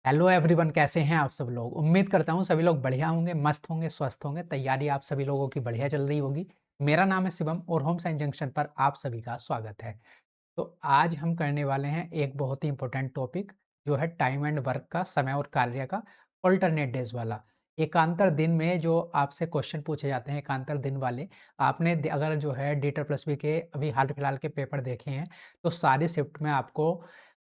Hello everyone, कैसे हैं आप सब लोग। उम्मीद करता हूँ सभी लोग बढ़िया होंगे, मस्त होंगे, स्वस्थ होंगे। तैयारी आप सभी लोगों की बढ़िया चल रही होगी। मेरा नाम है शिवम और होम साइंस जंक्शन पर आप सभी का स्वागत है। तो आज हम करने वाले हैं एक बहुत ही इंपॉर्टेंट टॉपिक, जो है टाइम एंड वर्क का, समय और कार्य का अल्टरनेट डेज वाला। एकांतर दिन में जो आपसे क्वेश्चन पूछे जाते हैं, एकांतर दिन वाले। आपने अगर जो है डीटर प्लस बी के अभी हाल फिलहाल के पेपर देखे हैं, तो सारी शिफ्ट में आपको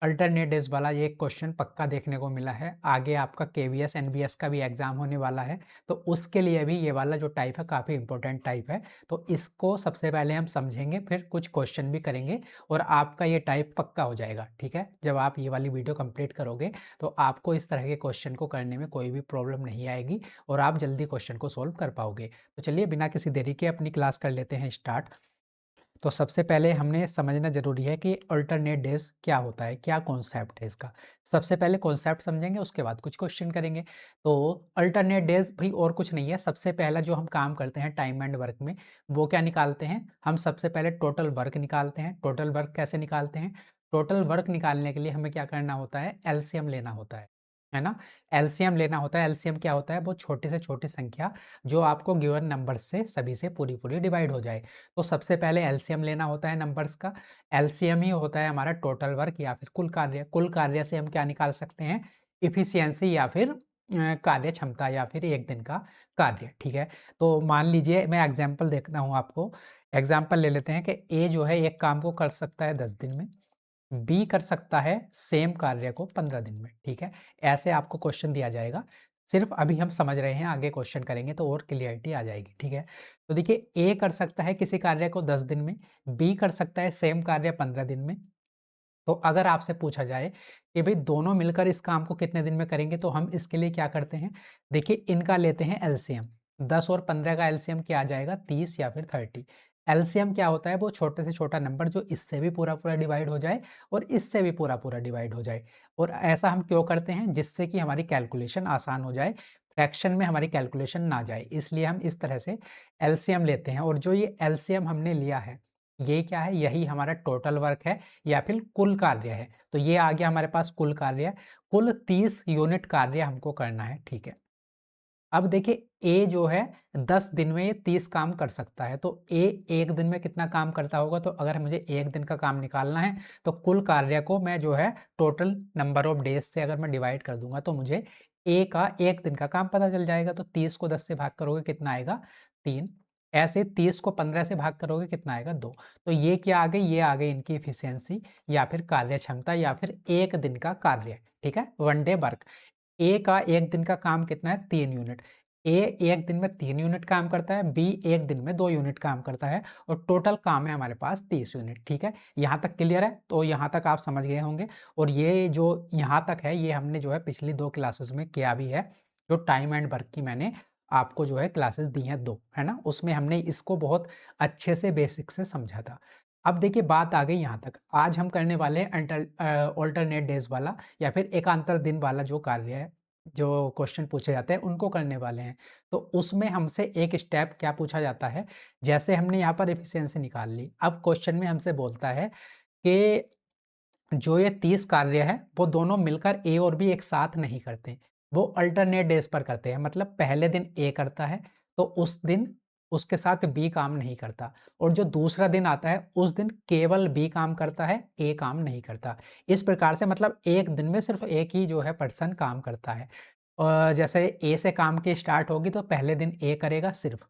अल्टरनेट डेज वाला ये क्वेश्चन पक्का देखने को मिला है। आगे आपका केवीएस एनवीएस का भी एग्जाम होने वाला है, तो उसके लिए भी ये वाला जो टाइप है काफ़ी इंपॉर्टेंट टाइप है। तो इसको सबसे पहले हम समझेंगे, फिर कुछ क्वेश्चन भी करेंगे और आपका ये टाइप पक्का हो जाएगा। ठीक है, जब आप ये वाली वीडियो कंप्लीट करोगे तो आपको इस तरह के क्वेश्चन को करने में कोई भी प्रॉब्लम नहीं आएगी और आप जल्दी क्वेश्चन को सोल्व कर पाओगे। तो चलिए बिना किसी देरी के अपनी क्लास कर लेते हैं स्टार्ट। तो सबसे पहले हमने समझना ज़रूरी है कि अल्टरनेट डेज़ क्या होता है, क्या कॉन्सेप्ट है इसका। सबसे पहले कॉन्सेप्ट समझेंगे, उसके बाद कुछ क्वेश्चन करेंगे। तो अल्टरनेट डेज़ भी और कुछ नहीं है। सबसे पहला जो हम काम करते हैं टाइम एंड वर्क में, वो क्या निकालते हैं हम। सबसे पहले टोटल वर्क निकालते हैं। टोटल वर्क कैसे निकालते हैं? टोटल वर्क निकालने के लिए हमें क्या करना होता है, एलसीएम लेना होता है ना। एलसीएम लेना होता है। एलसीएम क्या होता है? वो छोटी से छोटी संख्या जो आपको गिवन नंबर से सभी से पूरी पूरी डिवाइड हो जाए। तो सबसे पहले एलसीएम लेना होता है नंबर्स का। एलसीएम ही होता है हमारा टोटल वर्क या फिर कुल कार्य। कुल कार्य से हम क्या निकाल सकते हैं? इफिशियंसी या फिर कार्य क्षमता या फिर एक दिन का कार्य। ठीक है, तो मान लीजिए मैं एग्जांपल देखता हूँ आपको। एग्जांपल ले लेते हैं कि ए जो है एक काम को कर सकता है 10 दिन में, बी कर सकता है सेम कार्य को 15 दिन में। ठीक है, ऐसे आपको क्वेश्चन दिया जाएगा। सिर्फ अभी हम समझ रहे हैं, आगे क्वेश्चन करेंगे तो और क्लियरिटी आ जाएगी। ठीक है, तो देखिए ए कर सकता है किसी कार्य को 10 दिन में, बी कर सकता है सेम कार्य 15 दिन में। तो अगर आपसे पूछा जाए कि भाई दोनों मिलकर इस काम को कितने दिन में करेंगे, तो हम इसके लिए क्या करते हैं, देखिए इनका लेते हैं एलसीएम। 10 और 15 का एलसीएम क्या आ जाएगा, 30 या फिर 30। एलसीएम क्या होता है? वो छोटे से छोटा नंबर जो इससे भी पूरा पूरा डिवाइड हो जाए और इससे भी पूरा पूरा डिवाइड हो जाए। और ऐसा हम क्यों करते हैं? जिससे कि हमारी कैलकुलेशन आसान हो जाए, फ्रैक्शन में हमारी कैलकुलेशन ना जाए, इसलिए हम इस तरह से एलसीएम लेते हैं। और जो ये एलसीएम हमने लिया है, ये क्या है? यही हमारा टोटल वर्क है या फिर कुल कार्य है। तो ये आ गया हमारे पास कुल कार्य। कुल 30 यूनिट कार्य हमको करना है। ठीक है, अब देखिए ए जो है 10 दिन में ये 30 काम कर सकता है, तो ए एक दिन में कितना काम करता होगा? तो अगर मुझे एक दिन का काम निकालना है, तो कुल कार्य को मैं जो है टोटल नंबर ऑफ डेज से अगर मैं डिवाइड कर दूंगा, तो मुझे ए का एक दिन का काम पता चल जाएगा। तो 30 को 10 से भाग करोगे कितना आएगा? 3। ऐसे 30 को 15 से भाग करोगे कितना आएगा? 2। तो ये क्या आ गई? ये आ गई इनकी इफिशियंसी या फिर कार्य क्षमता या फिर एक दिन का कार्य। ठीक है, वन डे वर्क। ए का एक दिन का काम कितना है? 3 यूनिट। ए एक दिन में 3 यूनिट काम करता है, बी एक दिन में 2 यूनिट काम करता है और टोटल काम है हमारे पास 30 यूनिट। ठीक है, यहाँ तक क्लियर है? तो यहाँ तक आप समझ गए होंगे। और ये जो यहाँ तक है, ये हमने जो है पिछली 2 क्लासेस में किया भी है। जो टाइम एंड वर्क की मैंने आपको जो है क्लासेस दी हैं 2, है ना, उसमें हमने इसको बहुत अच्छे से बेसिक से समझा था। अब देखिए बात आ गई यहाँ तक। आज हम करने वाले हैं अल्टरनेट डेज वाला या फिर एकांतर दिन वाला जो कार्य है, जो क्वेश्चन पूछे जाते हैं उनको करने वाले हैं। तो उसमें हमसे एक स्टेप क्या पूछा जाता है, जैसे हमने यहाँ पर एफिशिएंसी निकाल ली, अब क्वेश्चन में हमसे बोलता है कि जो ये 30 कार्य है वो दोनों मिलकर ए और बी एक साथ नहीं करते, वो अल्टरनेट डेज पर करते हैं। मतलब पहले दिन ए करता है तो उस दिन उसके साथ बी काम नहीं करता, और जो दूसरा दिन आता है उस दिन केवल बी काम करता है, ए काम नहीं करता। इस प्रकार से मतलब एक दिन में सिर्फ एक ही जो है पर्सन काम करता है। जैसे ए से काम की स्टार्ट होगी तो पहले दिन ए करेगा सिर्फ,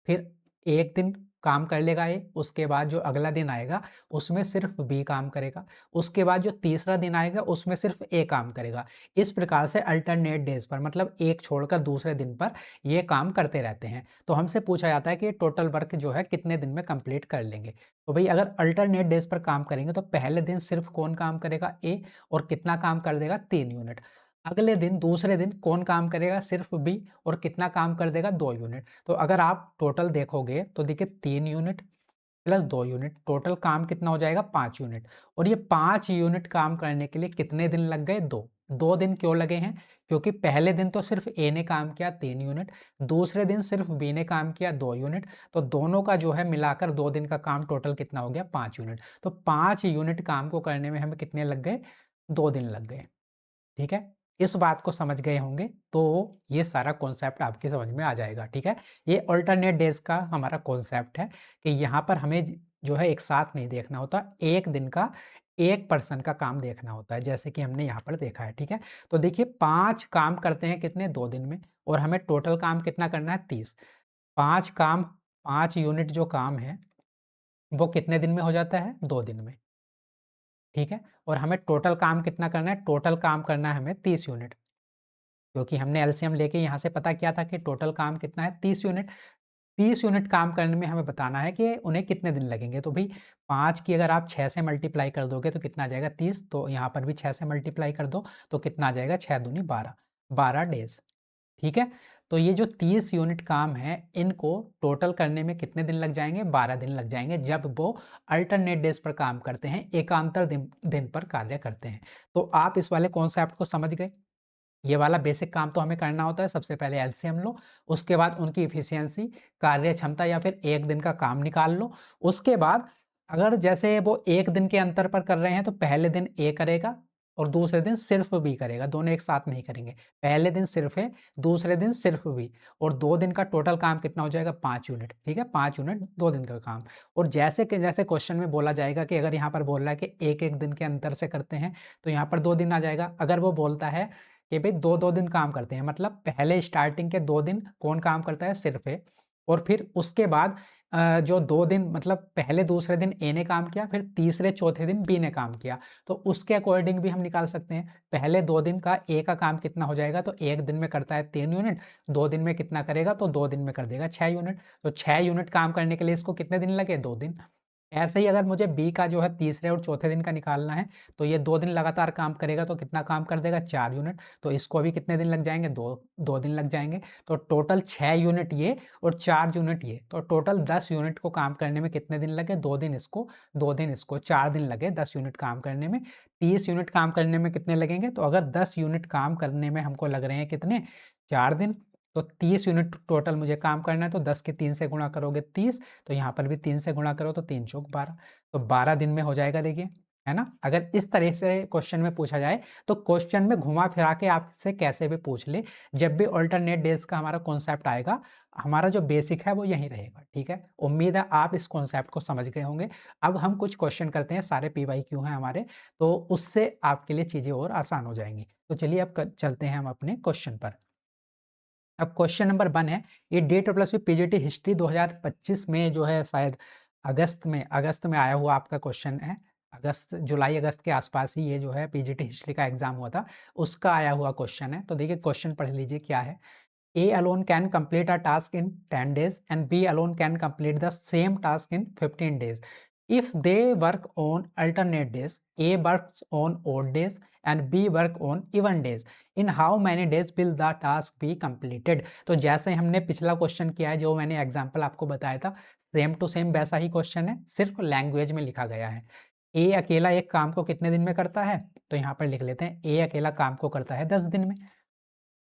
फिर एक दिन काम कर लेगा ए, उसके बाद जो अगला दिन आएगा उसमें सिर्फ बी काम करेगा, उसके बाद जो तीसरा दिन आएगा उसमें सिर्फ ए काम करेगा। इस प्रकार से अल्टरनेट डेज पर मतलब एक छोड़कर दूसरे दिन पर ये काम करते रहते हैं। तो हमसे पूछा जाता है कि टोटल वर्क जो है कितने दिन में कंप्लीट कर लेंगे। तो भाई अगर अल्टरनेट डेज पर काम करेंगे तो पहले दिन सिर्फ कौन काम करेगा? ए, और कितना काम कर देगा? 3 यूनिट। अगले दिन दूसरे दिन कौन काम करेगा? सिर्फ बी, और कितना काम कर देगा? 2 यूनिट। तो अगर आप टोटल देखोगे तो देखिए 3 यूनिट प्लस 2 यूनिट, टोटल काम कितना हो जाएगा? 5 यूनिट। और ये 5 यूनिट काम करने के लिए कितने दिन लग गए? 2। 2 दिन क्यों लगे हैं? क्योंकि पहले दिन तो सिर्फ ए ने काम किया 3 यूनिट, दूसरे दिन सिर्फ बी ने काम किया 2 यूनिट, तो दोनों का जो है मिलाकर 2 दिन का काम टोटल कितना हो गया? 5 यूनिट। तो 5 यूनिट काम को करने में हमें कितने लग गए? 2 दिन लग गए। ठीक है, इस बात को समझ गए होंगे तो ये सारा कॉन्सेप्ट आपकी समझ में आ जाएगा, ठीक है। ये अल्टरनेट डेज का हमारा कॉन्सेप्ट है कि यहाँ पर हमें जो है एक साथ नहीं देखना होता, एक दिन का एक पर्सन का काम देखना होता है, जैसे कि हमने यहाँ पर देखा है, ठीक है। तो देखिए 5 काम करते हैं कितने, 2 दिन में, और हमें टोटल काम कितना करना है, 30। 5 काम, 5 यूनिट जो काम है वो कितने दिन में हो जाता है, 2 दिन में, ठीक है। और हमें टोटल काम कितना करना है, टोटल काम करना है हमें 30 यूनिट, क्योंकि हमने एलसीएम लेके यहाँ से पता किया था कि टोटल काम कितना है, 30 यूनिट। 30 यूनिट काम करने में हमें बताना है कि उन्हें कितने दिन लगेंगे। तो भई 5 की अगर आप 6 से मल्टीप्लाई कर दोगे तो कितना आ जाएगा, 30। तो यहाँ पर भी 6 से मल्टीप्लाई कर दो तो कितना आ जाएगा, 6 दूनी 12, 12 डेज़, ठीक है। तो ये जो 30 यूनिट काम है, इनको टोटल करने में कितने दिन लग जाएँगे, 12 दिन लग जाएँगे, जब वो अल्टरनेट डेज़ पर काम करते हैं, एकांतर दिन दिन पर कार्य करते हैं। तो आप इस वाले कॉन्सेप्ट को समझ गए। ये वाला बेसिक काम तो हमें करना होता है, सबसे पहले एलसीएम लो, उसके बाद उनकी एफिशिएंसी, कार्य क्षमता या फिर 1 दिन का काम निकाल लो। उसके बाद अगर जैसे वो 1 दिन के अंतर पर कर रहे हैं तो पहले दिन ए करेगा और दूसरे दिन सिर्फ़ बी करेगा, दोनों एक साथ नहीं करेंगे। पहले दिन सिर्फ़ ए, दूसरे दिन सिर्फ़ बी, और 2 दिन का टोटल काम कितना हो जाएगा, 5 यूनिट, ठीक है। 5 यूनिट 2 दिन का काम। और जैसे कि जैसे क्वेश्चन में बोला जाएगा कि अगर यहाँ पर बोल रहा है कि 1-1 दिन के अंतर से करते हैं, तो यहाँ पर 2 दिन आ जाएगा। अगर वो बोलता है कि भई 2-2 दिन काम करते हैं, मतलब पहले स्टार्टिंग के 2 दिन कौन काम करता है, सिर्फ ए, और फिर उसके बाद जो 2 दिन मतलब पहले दूसरे दिन ए ने काम किया, फिर तीसरे चौथे दिन बी ने काम किया, तो उसके अकॉर्डिंग भी हम निकाल सकते हैं। पहले 2 दिन का ए का काम कितना हो जाएगा, तो 1 दिन में करता है 3 यूनिट, 2 दिन में कितना करेगा, तो 2 दिन में कर देगा 6 यूनिट। तो 6 यूनिट काम करने के लिए इसको कितने दिन लगे, 2 दिन। ऐसे ही अगर मुझे बी का जो है तीसरे और चौथे दिन का निकालना है, तो ये 2 दिन लगातार काम करेगा तो कितना काम कर देगा, 4 यूनिट। तो इसको भी कितने दिन लग जाएँगे, 2 दिन लग जाएँगे। तो टोटल 6 यूनिट ये और 4 यूनिट ये, तो टोटल 10 यूनिट को काम करने में कितने दिन लगे, 2 दिन इसको, 2 दिन इसको, 4 दिन लगे 10 यूनिट काम करने में। 30 यूनिट काम करने में कितने लगेंगे, तो अगर 10 यूनिट काम करने में हमको लग रहे हैं कितने, 4 दिन, तो 30 यूनिट टोटल मुझे काम करना है, तो 10 के 3 से गुणा करोगे 30, तो यहाँ पर भी 3 से गुणा करो तो 3 चौक 12, तो 12 दिन में हो जाएगा, देखिए, है ना? अगर इस तरह से क्वेश्चन में पूछा जाए, तो क्वेश्चन में घुमा-फिरा के आपसे कैसे भी पूछ ले, जब भी अल्टरनेट डेज़ का हमारा कॉन्सेप्ट आएगा, हमारा जो बेसिक है वो यहीं रहेगा, ठीक है? उम्मीद है आप इस कॉन्सेप्ट को समझ गए होंगे। अब हम कुछ क्वेश्चन करते हैं, सारे पीवाईक्यू हैं हमारे, तो उससे आपके लिए चीज़ें और आसान हो जाएँगी। तो चलिए अब क चलते हैं हम अपने क्वेश्चन पर। अब क्वेश्चन नंबर 1 है, ये डेट प्लस में पीजीटी हिस्ट्री 2025 में जो है शायद अगस्त में आया हुआ आपका क्वेश्चन है। जुलाई-अगस्त के आसपास ही ये जो है पीजीटी हिस्ट्री का एग्ज़ाम हुआ था, उसका आया हुआ क्वेश्चन है। तो देखिए क्वेश्चन पढ़ लीजिए क्या है। A alone can complete a task in 10 days and B alone can complete the same task in 15 days. If they work on alternate days, A works on odd days and B work on even days. In how many days will the task be completed? तो जैसे हमने पिछला question किया है, जो मैंने example आपको बताया था, सेम टू सेम वैसा ही क्वेश्चन है, सिर्फ लैंग्वेज में लिखा गया है। ए अकेला एक काम को कितने दिन में करता है, तो यहाँ पर लिख लेते हैं, ए अकेला काम को करता है 10 दिन में।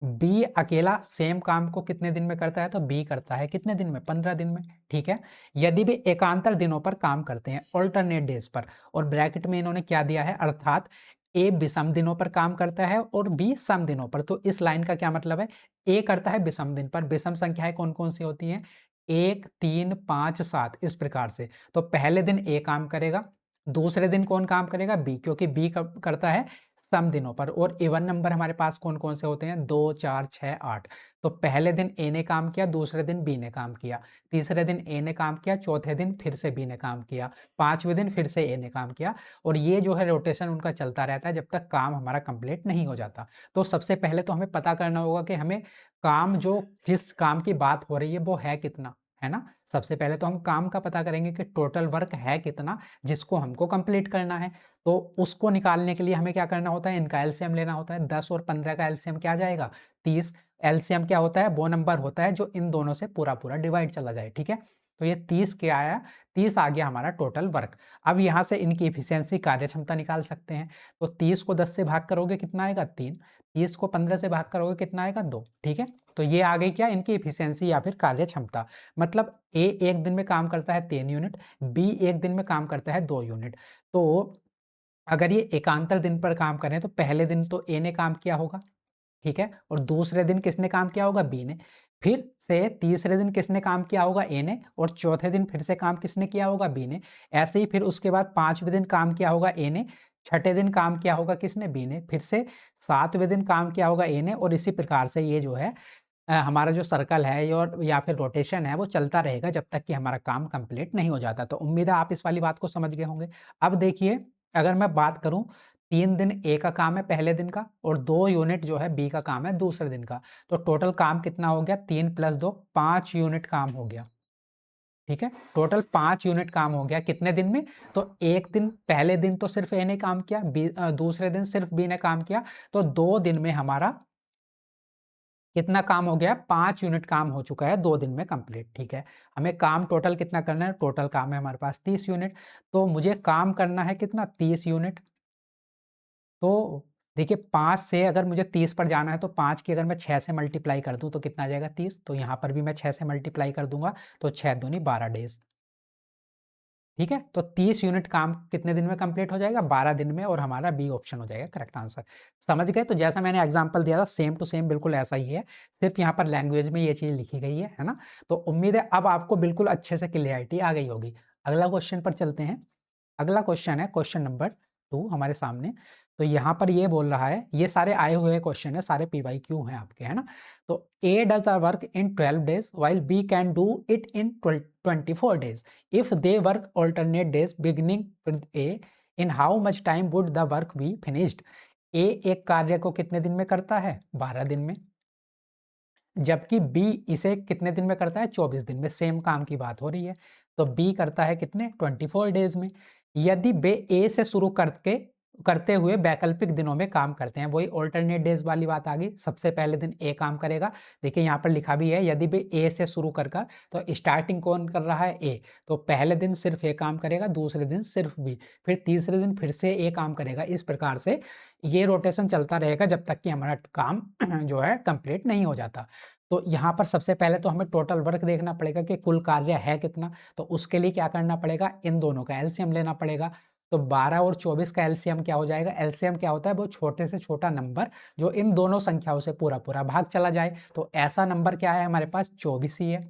बी अकेला सेम काम को कितने दिन में करता है, तो बी करता है कितने दिन में, 15 दिन में, ठीक है। यदि वे एकांतर दिनों पर काम करते हैं, ऑल्टरनेट डेज पर, और ब्रैकेट में इन्होंने क्या दिया है, अर्थात ए विषम दिनों पर काम करता है और बी सम दिनों पर। तो इस लाइन का क्या मतलब है, ए करता है विषम दिन पर, विषम संख्याएं कौन कौन सी होती हैं, 1, 3, 5, 7, इस प्रकार से। तो पहले दिन ए काम करेगा, दूसरे दिन कौन काम करेगा, बी, क्योंकि बी करता है सम दिनों पर, और इवन नंबर हमारे पास कौन-कौन से होते हैं, 2, 4, 6, 8। तो पहले दिन ए ने काम किया, दूसरे दिन बी ने काम किया, तीसरे दिन ए ने काम किया, चौथे दिन फिर से बी ने काम किया, 5वें दिन फिर से ए ने काम किया, और ये जो है रोटेशन उनका चलता रहता है जब तक काम हमारा कंप्लीट नहीं हो जाता। तो सबसे पहले तो हमें पता करना होगा कि हमें काम जो जिस काम की बात हो रही है वो है कितना, है ना? सबसे पहले तो हम काम का पता करेंगे कि टोटल वर्क है कितना, जिसको हमको कंप्लीट करना है। तो उसको निकालने के लिए हमें क्या करना होता है, इनका एलसीएम लेना होता है। 10 और 15 का एलसीएम क्या आ जाएगा, 30। एलसीएम क्या होता है, वो नंबर होता है जो इन दोनों से पूरा-पूरा डिवाइड चला जाए, ठीक है? तो ये 30 क्या आया, 30 आ गया हमारा टोटल वर्क। अब यहाँ से इनकी एफिशिएंसी, कार्य क्षमता निकाल सकते हैं। तो 30 को 10 से भाग करोगे कितना आएगा, 3। 30 को 15 से भाग करोगे कितना आएगा, 2, ठीक है? तो ये आ गई क्या, इनकी एफिशिएंसी या फिर कार्य क्षमता। मतलब ए 1 दिन में काम करता है 3 यूनिट, बी 1 दिन में काम करता है 2 यूनिट। तो अगर ये एकांतर दिन पर काम कर रहे हैं, तो पहले दिन तो ए ने काम किया होगा, ठीक है, और दूसरे दिन किसने काम किया होगा, बी ने। फिर से तीसरे दिन किसने काम किया होगा, ए ने, और चौथे दिन फिर से काम किसने किया होगा, बी ने। ऐसे ही फिर उसके बाद पांचवें दिन काम किया होगा ए ने, छठे दिन काम किया होगा किसने, बी ने, फिर से सातवें दिन काम किया होगा ए ने, और इसी प्रकार से ये जो है हमारा जो सर्कल है और या फिर रोटेशन है वो चलता रहेगा जब तक कि हमारा काम कंप्लीट नहीं हो जाता। तो उम्मीद है आप इस वाली बात को समझ गए होंगे। अब देखिए, अगर मैं बात करूं, 3 दिन ए का काम है पहले दिन का, और 2 यूनिट जो है बी का काम है दूसरे दिन का। तो टोटल काम कितना हो गया, 3 + 2 5 यूनिट काम हो गया। ठीक है, टोटल 5 यूनिट काम हो गया कितने दिन में, तो एक दिन, पहले दिन तो सिर्फ ए ने काम किया, दूसरे दिन सिर्फ बी ने काम किया, तो 2 दिन में हमारा कितना काम हो गया, 5 यूनिट काम हो चुका है 2 दिन में कंप्लीट। ठीक है, हमें काम टोटल कितना करना है, टोटल काम है हमारे पास 30 यूनिट, तो मुझे काम करना है कितना, 30 यूनिट। तो देखिए 5 से अगर मुझे 30 पर जाना है तो 5 की अगर मैं 6 से मल्टीप्लाई कर दूं तो कितना आ जाएगा, 30। तो यहाँ पर भी मैं 6 से मल्टीप्लाई कर दूंगा, तो 6 दूनी 12 डेज। ठीक है, तो 30 यूनिट काम कितने दिन में कंप्लीट हो जाएगा, 12 दिन में, और हमारा बी ऑप्शन हो जाएगा करेक्ट आंसर। समझ गए, तो जैसा मैंने एग्जांपल दिया था सेम टू सेम बिल्कुल ऐसा ही है, सिर्फ यहाँ पर लैंग्वेज में ये चीज लिखी गई है ना। तो उम्मीद है अब आपको बिल्कुल अच्छे से क्लियरिटी आ गई होगी। अगला क्वेश्चन पर चलते हैं। अगला क्वेश्चन है क्वेश्चन नंबर 2 हमारे सामने। तो यहाँ पर ये बोल रहा है, ये सारे आए हुए क्वेश्चन है, सारे PYQ हैं आपके, है ना। तो A does a work in 12 days while B can do it in 24 days. If they work alternate days beginning with A, in how much time would the work be finished? A एक कार्य को कितने दिन में करता है, 12 दिन में, जबकि बी इसे कितने दिन में करता है, 24 दिन में। सेम काम की बात हो रही है, तो बी करता है कितने, 24 डेज में। यदि वे ए से शुरू करते हुए वैकल्पिक दिनों में काम करते हैं, वही ऑल्टरनेट डेज वाली बात आ गई। सबसे पहले दिन ए काम करेगा, देखिए यहाँ पर लिखा भी है, यदि वे ए से शुरू कर, तो स्टार्टिंग कौन कर रहा है, ए, तो पहले दिन सिर्फ ए काम करेगा, दूसरे दिन सिर्फ बी, फिर तीसरे दिन फिर से ए काम करेगा। इस प्रकार से ये रोटेशन चलता रहेगा जब तक कि हमारा काम जो है कंप्लीट नहीं हो जाता। तो यहाँ पर सबसे पहले तो हमें टोटल वर्क देखना पड़ेगा कि कुल कार्य है कितना। तो उसके लिए क्या करना पड़ेगा, इन दोनों का एलसीएम लेना पड़ेगा। तो 12 और 24 का एलसीएम क्या हो जाएगा, एलसीएम क्या होता है, वो छोटे से छोटा नंबर जो इन दोनों संख्याओं से पूरा पूरा भाग चला जाए। तो ऐसा नंबर क्या है हमारे पास, 24 ही है।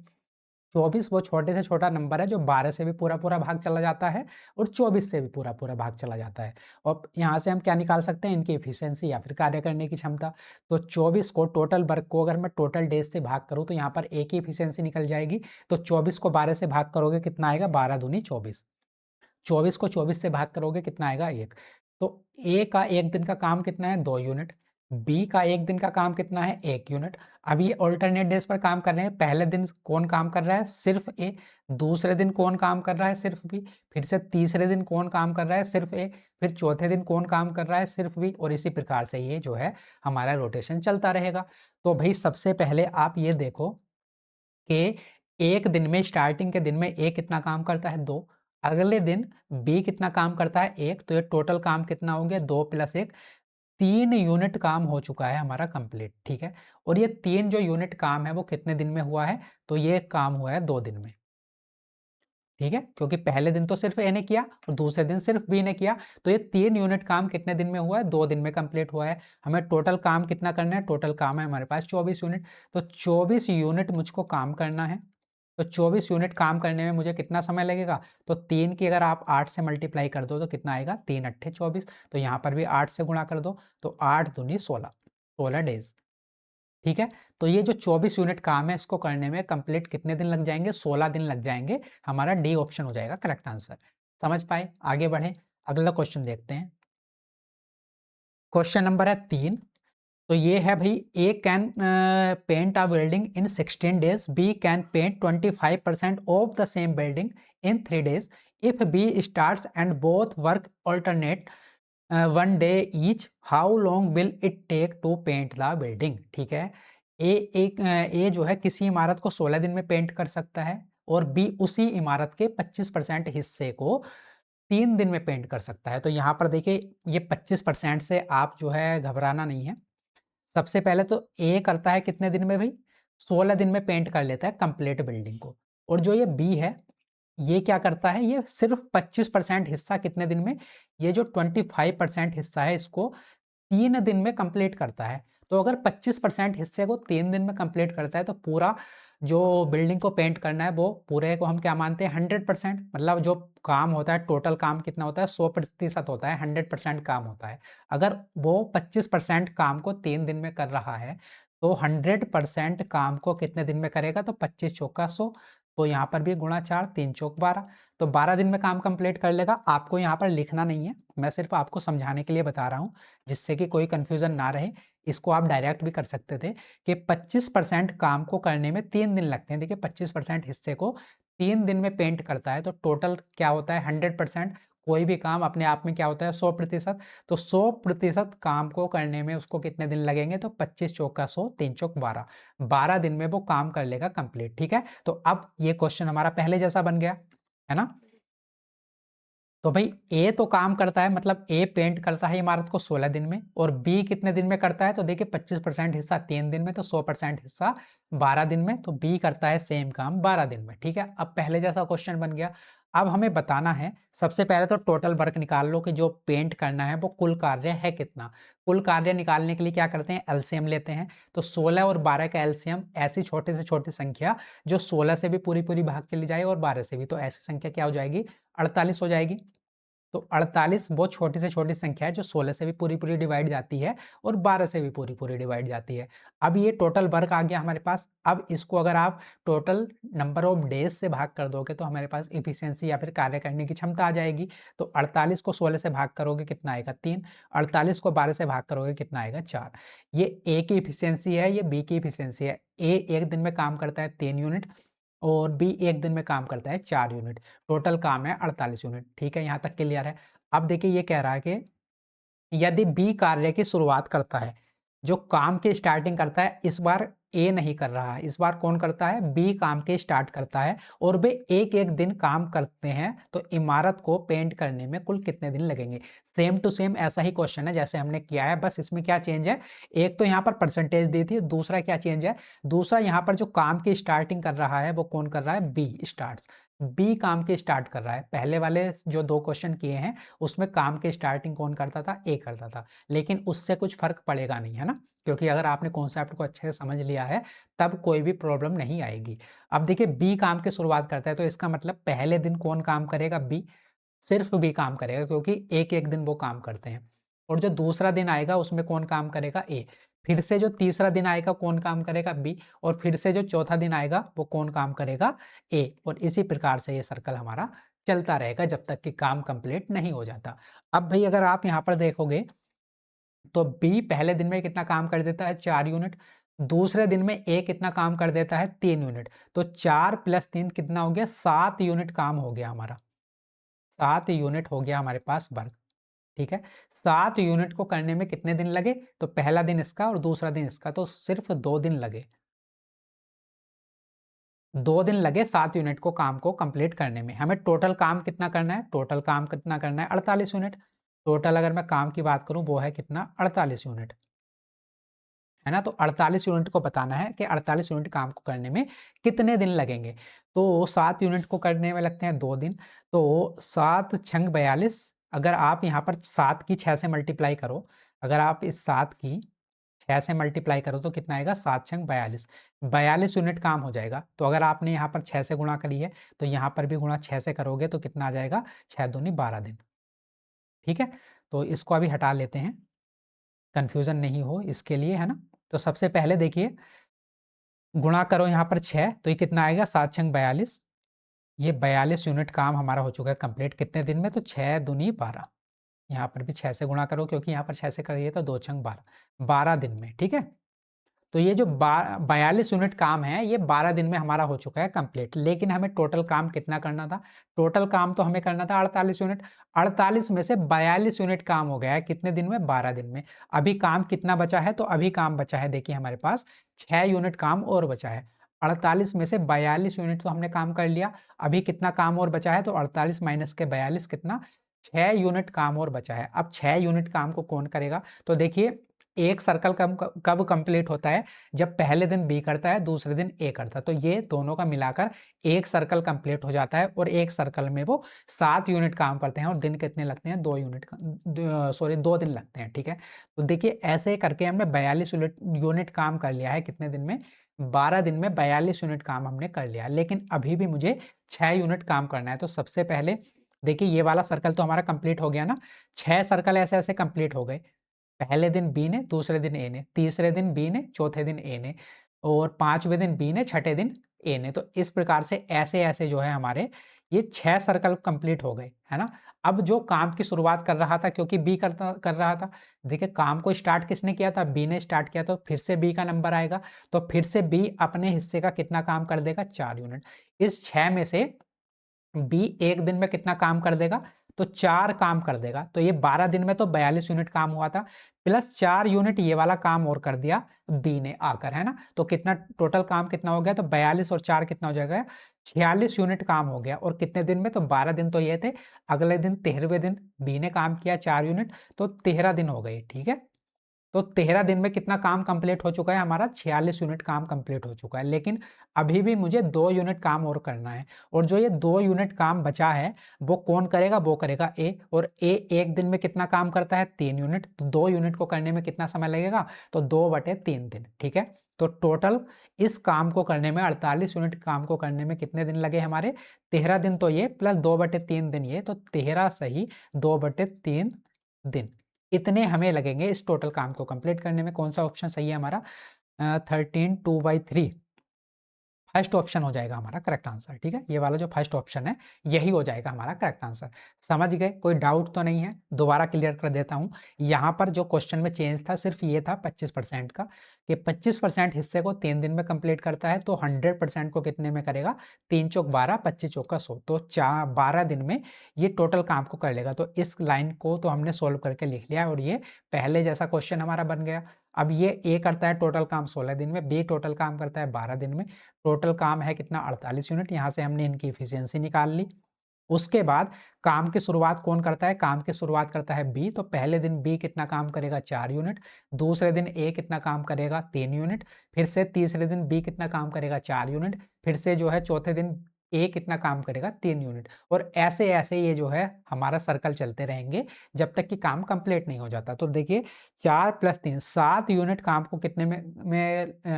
24 वो छोटे से छोटा नंबर है जो 12 से भी पूरा पूरा भाग चला जाता है और 24 से भी पूरा पूरा भाग चला जाता है। और यहाँ से हम क्या निकाल सकते हैं, इनकी एफिशिएंसी या फिर कार्य करने की क्षमता। तो 24 को, टोटल वर्क को अगर मैं टोटल डेज से भाग करूँ तो यहाँ पर एक ही एफिशिएंसी निकल जाएगी। तो 24 को 12 से भाग करोगे कितना आएगा, 12 दूनी 24। 24 को 24 से भाग करोगे कितना आएगा, 1। तो ए का एक दिन का काम कितना है, 2 यूनिट। बी का एक दिन का काम कितना है, 1 यूनिट। अब ये ऑल्टरनेट डेज पर काम कर रहे हैं, पहले दिन कौन काम कर रहा है, सिर्फ ए, दूसरे दिन कौन काम कर रहा है, सिर्फ बी, फिर से तीसरे दिन कौन काम कर रहा है, सिर्फ ए, फिर चौथे दिन कौन काम कर रहा है, सिर्फ बी, और इसी प्रकार से ये जो है हमारा रोटेशन चलता रहेगा। तो भाई सबसे पहले आप ये देखो कि एक दिन में, स्टार्टिंग के दिन में ए कितना काम करता है, 2। अगले दिन बी कितना काम करता है, 1। तो ये टोटल काम कितना हो गया, 2 + 1, 3 यूनिट काम हो चुका है हमारा कंप्लीट। ठीक है, और ये 3 जो यूनिट काम है वो कितने दिन में हुआ है, तो ये काम हुआ है 2 दिन में। ठीक है, क्योंकि पहले दिन तो सिर्फ ए ने किया और दूसरे दिन सिर्फ बी ने किया, तो ये 3 यूनिट काम कितने दिन में हुआ है, 2 दिन में कंप्लीट हुआ है। हमें टोटल काम कितना करना है, टोटल काम है हमारे पास 24 यूनिट। तो 24 यूनिट मुझको काम करना है। तो 24 यूनिट काम करने में मुझे कितना समय लगेगा, तो 3 की अगर आप 8 से मल्टीप्लाई कर दो तो कितना आएगा, 3 × 8 = 24। तो यहाँ पर भी 8 से गुणा कर दो, तो 8 दूनी 16, 16 डेज। ठीक है, तो ये जो 24 यूनिट काम है इसको करने में कंप्लीट कितने दिन लग जाएंगे, 16 दिन लग जाएंगे। हमारा डी ऑप्शन हो जाएगा करेक्ट आंसर। समझ पाए, आगे बढ़े, अगला क्वेश्चन देखते हैं। क्वेश्चन नंबर है 3। तो ये है भाई, A can paint a building in 16 days, B can paint 25% of the same building in 3 days. If B starts and both work alternate 1 day each, how long will it take to paint the building. ठीक है, ए जो है किसी इमारत को 16 दिन में paint कर सकता है, और बी उसी इमारत के 25% हिस्से को 3 दिन में पेंट कर सकता है। तो यहाँ पर देखिए, ये 25% से आप जो है घबराना नहीं है। सबसे पहले तो ए करता है कितने दिन में भाई, 16 दिन में पेंट कर लेता है कंप्लीट बिल्डिंग को। और जो ये बी है, ये क्या करता है, ये सिर्फ 25% हिस्सा कितने दिन में, ये जो 25% हिस्सा है इसको 3 दिन में कंप्लीट करता है। तो अगर 25% हिस्से को 3 दिन में कंप्लीट करता है तो पूरा जो बिल्डिंग को पेंट करना है वो पूरे को हम क्या मानते हैं 100%, मतलब जो काम होता है टोटल काम कितना होता है 100% होता है, 100% काम होता है। अगर वो 25% काम को 3 दिन में कर रहा है तो 100% काम को कितने दिन में करेगा, तो 25 चौका 100, तो यहाँ पर भी गुणा 4, 3 चौक 12, तो 12 दिन में काम कंप्लीट कर लेगा। आपको यहाँ पर लिखना नहीं है, मैं सिर्फ आपको समझाने के लिए बता रहा हूँ जिससे कि कोई कंफ्यूजन ना रहे। इसको आप डायरेक्ट भी कर सकते थे कि 25% काम को करने में 3 दिन लगते हैं। देखिए 25% हिस्से को 3 दिन में पेंट करता है तो टोटल क्या होता है 100%। कोई भी काम अपने आप में क्या होता है 100%, तो 100% काम को करने में उसको कितने दिन लगेंगे, तो 25 चौका 100, 3 चौक 12, 12 दिन में वो काम कर लेगा कंप्लीट। ठीक है, तो अब ये क्वेश्चन हमारा पहले जैसा बन गया है ना। तो भाई ए तो काम करता है, मतलब ए पेंट करता है इमारत को 16 दिन में, और बी कितने दिन में करता है, तो देखिए 25% हिस्सा 3 दिन में, तो 100% हिस्सा 12 दिन में, तो बी करता है सेम काम 12 दिन में। ठीक है, अब पहले जैसा क्वेश्चन बन गया। अब हमें बताना है, सबसे पहले तो टोटल वर्क निकाल लो कि जो पेंट करना है वो कुल कार्य है कितना। कुल कार्य निकालने के लिए क्या करते हैं, एलसीएम लेते हैं। तो 16 और 12 का एलसीएम, ऐसी छोटी से छोटी संख्या जो 16 से भी पूरी पूरी भाग चली जाए और 12 से भी, तो ऐसी संख्या क्या हो जाएगी, 48 हो जाएगी। तो 48 बहुत छोटी से छोटी संख्या है जो 16 से भी पूरी पूरी डिवाइड जाती है और 12 से भी पूरी पूरी डिवाइड जाती है। अब ये टोटल वर्क आ गया हमारे पास। अब इसको अगर आप टोटल नंबर ऑफ डेज से भाग कर दोगे तो हमारे पास इफिशियंसी या फिर कार्य करने की क्षमता आ जाएगी। तो 48 को 16 से भाग करोगे कितना आएगा 3, 48 को 12 से भाग करोगे कितना आएगा 4। ये ए की इफिशियंसी है, ये बी की इफिशियंसी है। ए एक दिन में काम करता है 3 यूनिट और बी एक दिन में काम करता है 4 यूनिट। टोटल काम है 48 यूनिट। ठीक है, यहाँ तक क्लियर है। अब देखिए ये कह रहा है कि यदि बी कार्य की शुरुआत करता है, जो काम की स्टार्टिंग करता है, इस बार ए नहीं कर रहा है, इस बार कौन करता है, बी काम के स्टार्ट करता है, और वे एक एक दिन काम करते हैं, तो इमारत को पेंट करने में कुल कितने दिन लगेंगे। सेम टू सेम ऐसा ही क्वेश्चन है जैसे हमने किया है, बस इसमें क्या चेंज है, एक तो यहाँ पर परसेंटेज दी थी, दूसरा क्या चेंज है, दूसरा यहाँ पर जो काम की स्टार्टिंग कर रहा है वो कौन कर रहा है, बी स्टार्ट, बी काम के स्टार्ट कर रहा है। पहले वाले जो 2 क्वेश्चन किए हैं उसमें काम के स्टार्टिंग कौन करता था, ए करता था, लेकिन उससे कुछ फर्क पड़ेगा नहीं, है ना, क्योंकि अगर आपने कॉन्सेप्ट को अच्छे से समझ लिया है तब कोई भी प्रॉब्लम नहीं आएगी। अब देखिए बी काम की शुरुआत करता है तो इसका मतलब पहले दिन कौन काम करेगा, बी, सिर्फ बी काम करेगा क्योंकि एक एक दिन वो काम करते हैं। और जो दूसरा दिन आएगा उसमें कौन काम करेगा, ए, फिर से जो तीसरा दिन आएगा कौन काम करेगा, बी, और फिर से जो चौथा दिन आएगा वो कौन काम करेगा, ए, और इसी प्रकार से ये सर्कल हमारा चलता रहेगा जब तक कि काम कंप्लीट नहीं हो जाता। अब भाई अगर आप यहाँ पर देखोगे तो बी पहले दिन में कितना काम कर देता है 4 यूनिट, दूसरे दिन में ए कितना काम कर देता है 3 यूनिट, तो 4 + 3 कितना हो गया, 7 यूनिट काम हो गया हमारा, 7 यूनिट हो गया हमारे पास वर्क। ठीक है, 7 यूनिट को करने में कितने दिन लगे, तो पहला दिन इसका और दूसरा दिन इसका, तो सिर्फ 2 दिन लगे, 2 दिन लगे 7 यूनिट को काम को कंप्लीट करने में। हमें टोटल काम कितना करना है, टोटल काम कितना करना है 48 यूनिट। टोटल अगर मैं काम की बात करूं वो है कितना, 48 यूनिट, है ना। तो 48 यूनिट को बताना है कि 48 यूनिट काम को करने में कितने दिन लगेंगे। तो 7 यूनिट को करने में लगते हैं 2 दिन, तो 7 छंग 42, अगर आप यहाँ पर 7 की 6 से मल्टीप्लाई करो, अगर आप इस 7 की 6 से मल्टीप्लाई करो तो कितना आएगा, 7 छंग 42, 42 यूनिट काम हो जाएगा। तो अगर आपने यहाँ पर 6 से गुणा करी है तो यहाँ पर भी गुणा 6 से करोगे तो कितना आ जाएगा, 6 दूनी 12 दिन। ठीक है, तो इसको अभी हटा लेते हैं, कंफ्यूजन नहीं हो इसके लिए, है ना। तो सबसे पहले देखिए गुणा करो यहाँ पर 6, तो ये कितना आएगा, 7 छंग 42, ये 42 यूनिट काम हमारा हो चुका है कंप्लीट कितने दिन में, तो 6 दूनी 12, यहाँ पर भी 6 से गुणा करो क्योंकि यहाँ पर 6 से करिए तो 2 छंग 12, 12 दिन में। ठीक है, तो ये जो 42 यूनिट काम है ये 12 दिन में हमारा हो चुका है कंप्लीट। लेकिन हमें टोटल काम कितना करना था, टोटल काम तो हमें करना था 48 यूनिट, 48 में से 42 यूनिट काम हो गया है कितने दिन में, 12 दिन में। अभी काम कितना बचा है, तो अभी काम बचा है, देखिए हमारे पास 6 यूनिट काम और बचा है। 48 में से 42 यूनिट तो हमने काम कर लिया, अभी कितना काम और बचा है, तो 48 माइनस के 42 कितना, 6 यूनिट काम और बचा है। अब 6 यूनिट काम को कौन करेगा, तो देखिए एक सर्कल कब कंप्लीट होता है? जब पहले दिन बी करता है, दूसरे दिन ए करता है, तो ये दोनों का मिलाकर एक सर्कल कंप्लीट हो जाता है और एक सर्कल में वो 7 यूनिट काम करते हैं और दिन कितने लगते हैं? 2 यूनिट सॉरी 2 दिन लगते हैं, ठीक है। तो देखिए ऐसे करके हमने 42 यूनिट काम कर लिया है कितने दिन में? 12 दिन में 42 यूनिट काम हमने कर लिया, लेकिन अभी भी मुझे 6 यूनिट काम करना है। तो सबसे पहले देखिए ये वाला सर्कल तो हमारा कंप्लीट हो गया ना, 6 सर्कल ऐसे-ऐसे कंप्लीट हो गए। पहले दिन बी ने, दूसरे दिन ए ने, तीसरे दिन बी ने, चौथे दिन ए ने और 5वें दिन बी ने, छठे दिन ए ने। तो इस प्रकार से ऐसे-ऐसे जो है हमारे ये 6 सर्कल कंप्लीट हो गए, है ना? अब जो काम की शुरुआत कर रहा था क्योंकि बी कर रहा था, देखिए काम को स्टार्ट किसने किया था? बी ने स्टार्ट किया, तो फिर से बी का नंबर आएगा, तो फिर से बी अपने हिस्से का कितना काम कर देगा? 4 यूनिट। इस 6 में से बी 1 दिन में कितना काम कर देगा? तो 4 काम कर देगा। तो ये 12 दिन में तो 42 यूनिट काम हुआ था, प्लस 4 यूनिट ये वाला काम और कर दिया बी ने आकर, है ना? तो कितना टोटल काम कितना हो गया? तो 42 और 4 कितना हो जाएगा? 46 यूनिट काम हो गया और कितने दिन में? तो 12 दिन तो ये थे। अगले दिन 13वें दिन बी ने काम किया 4 यूनिट, तो 13 दिन हो गए, ठीक है? तो 13 दिन में कितना काम कंप्लीट हो चुका है हमारा? 46 यूनिट काम कंप्लीट हो चुका है, लेकिन अभी भी मुझे 2 यूनिट काम और करना है और जो ये 2 यूनिट काम बचा है वो कौन करेगा? वो करेगा ए, और ए 1 दिन में कितना काम करता है? 3 यूनिट। तो 2 यूनिट को करने में कितना समय लगेगा? तो 2/3 दिन, ठीक है। तो टोटल इस काम को करने में 48 यूनिट काम को करने में कितने दिन लगे हमारे? 13 दिन तो ये प्लस 2/3 दिन ये, तो 13 सही 2/3 दिन। इतने हमें लगेंगे इस टोटल काम को कंप्लीट करने में। कौन सा ऑप्शन सही है हमारा? 13 2/3 फर्स्ट ऑप्शन हो जाएगा हमारा करेक्ट आंसर, ठीक है। ये वाला जो फर्स्ट ऑप्शन है यही हो जाएगा हमारा करेक्ट आंसर। समझ गए? कोई डाउट तो नहीं है? दोबारा क्लियर कर देता हूँ। यहाँ पर जो क्वेश्चन में चेंज था सिर्फ ये था 25% का, कि 25% हिस्से को 3 दिन में कंप्लीट करता है, तो 100% को कितने में करेगा? 3 चौक 12, 25 चौक का 100, तो 12 दिन में ये टोटल काम को कर लेगा। तो इस लाइन को तो हमने सोल्व करके लिख लिया और ये पहले जैसा क्वेश्चन हमारा बन गया। अब ये ए करता है टोटल काम 16 दिन में, बी टोटल काम करता है 12 दिन में, टोटल काम है कितना? 48 यूनिट। यहाँ से हमने इनकी एफिशिएंसी निकाल ली। उसके बाद काम की शुरुआत कौन करता है? काम की शुरुआत करता है बी, तो पहले दिन बी कितना काम करेगा? 4 यूनिट। दूसरे दिन ए कितना काम करेगा? 3 यूनिट। फिर से तीसरे दिन बी कितना काम करेगा? 4 यूनिट। फिर से जो है चौथे दिन ए कितना काम करेगा? 3 यूनिट। और ऐसे-ऐसे ये जो है हमारा सर्कल चलते रहेंगे जब तक कि काम कंप्लीट नहीं हो जाता। तो देखिए 4 + 3 7 यूनिट काम को कितने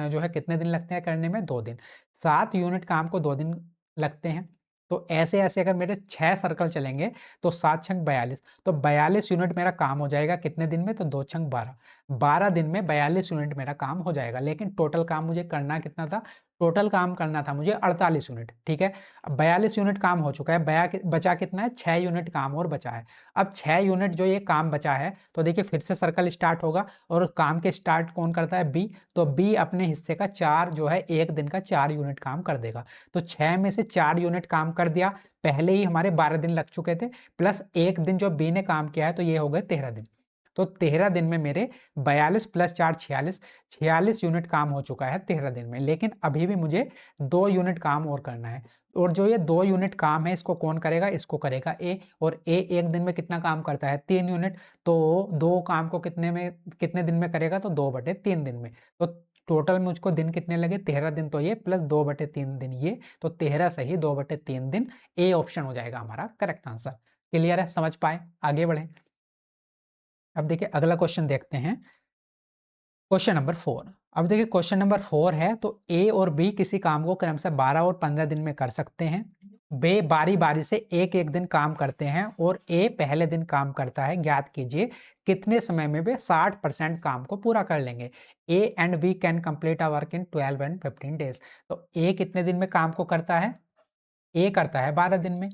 जो है कितने दिन लगते हैं करने में? 2 दिन। 7 यूनिट काम को 2 दिन लगते हैं। तो ऐसे-ऐसे अगर मेरे 6 सर्कल चलेंगे तो 7 छंग 42, तो 42 यूनिट मेरा काम हो जाएगा कितने दिन में? तो 2 छंग 12, 12 दिन में 42 यूनिट मेरा काम हो जाएगा। लेकिन टोटल काम मुझे करना कितना था? टोटल काम करना था मुझे 48 यूनिट, ठीक है। अब 42 यूनिट काम हो चुका है, बचा कितना है? 6 यूनिट काम और बचा है। अब 6 यूनिट जो ये काम बचा है, तो देखिए फिर से सर्कल स्टार्ट होगा और काम के स्टार्ट कौन करता है? बी। तो बी अपने हिस्से का 4 जो है 1 दिन का 4 यूनिट काम कर देगा। तो 6 में से 4 यूनिट काम कर दिया, पहले ही हमारे 12 दिन लग चुके थे, प्लस 1 दिन जो बी ने काम किया है, तो ये हो गए 13 दिन। तो 13 दिन में मेरे 42 + 4 46, 46 यूनिट काम हो चुका है 13 दिन में। लेकिन अभी भी मुझे 2 यूनिट काम और करना है और जो ये 2 यूनिट काम है इसको कौन करेगा? इसको करेगा ए, और ए 1 दिन में कितना काम करता है? 3 यूनिट। तो 2 काम को कितने दिन में करेगा? तो 2/3 दिन में। तो टोटल मुझको दिन कितने लगे? 13 दिन तो ये प्लस 2/3 दिन ये, तो 13 सही 2/3 दिन। ए ऑप्शन हो जाएगा हमारा करेक्ट आंसर। क्लियर है? समझ पाए? आगे बढ़ें। अब देखिए अगला क्वेश्चन देखते हैं। Question number 4। अब देखिए क्वेश्चन नंबर 4 है, तो ए और बी किसी काम को क्रमशः 12 और 15 दिन में कर सकते हैं। वे बारी-बारी से एक-एक दिन काम करते हैं और ए पहले दिन काम करता है। ज्ञात कीजिए कितने समय में वे 60% काम को पूरा कर लेंगे। A and B can complete a work in 12 and 15 days. तो ए कितने दिन में काम को करता है? ए करता है 12 दिन में।